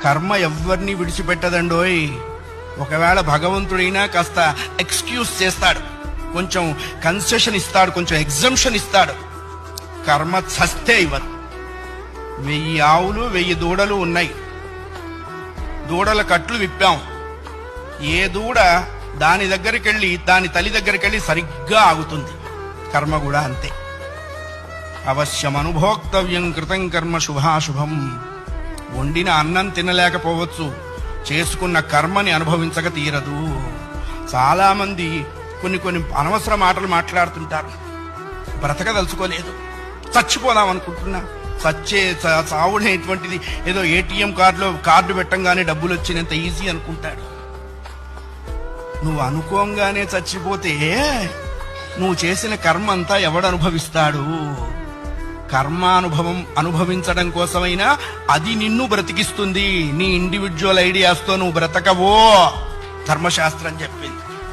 కర్మ ఎవరిని విడిచిపెట్టదండోయ్. ఒకవేళ భగవంతుడైనా కాస్త ఎక్స్క్యూజ్ చేస్తాడు, కొంచెం కన్సెషన్ ఇస్తాడు, కొంచెం ఎగ్జంప్షన్ ఇస్తాడు. కర్మ చస్తే ఇవ్వరు. 1000 ఆవులు 1000 దూడలు ఉన్నాయి. దూడల కట్లు విప్పాం. ఏ దూడ దాని దగ్గరికి వెళ్ళి దాని తల్లి దగ్గరికి వెళ్ళి సరిగ్గా ఆగుతుంది. కర్మ కూడా అంతే. అవశ్యం అనుభోక్తవ్యం కృతం కర్మ శుభాశుభం. వండిన అన్నం తినలేకపోవచ్చు, చేసుకున్న కర్మని అనుభవించక తీరదు. చాలా మంది కొన్ని అనవసర మాటలు మాట్లాడుతుంటారు. బ్రతకదలుచుకోలేదు, చచ్చిపోదాం అనుకుంటున్నా. చావుడేటువంటిది ఏదో ఏటీఎం కార్డు పెట్టంగానే డబ్బులు వచ్చినంత ఈజీ అనుకుంటాడు. నువ్వు అనుకోంగానే చచ్చిపోతే నువ్వు చేసిన కర్మ అంతా ఎవడు అనుభవిస్తాడు? కర్మానుభవం అనుభవించడం కోసమైనా అది నిన్ను బ్రతికిస్తుంది. నీ ఇండివిడ్యువల్ ఐడియాస్తో నువ్వు బ్రతకవో ధర్మశాస్త్రం చెప్పింది.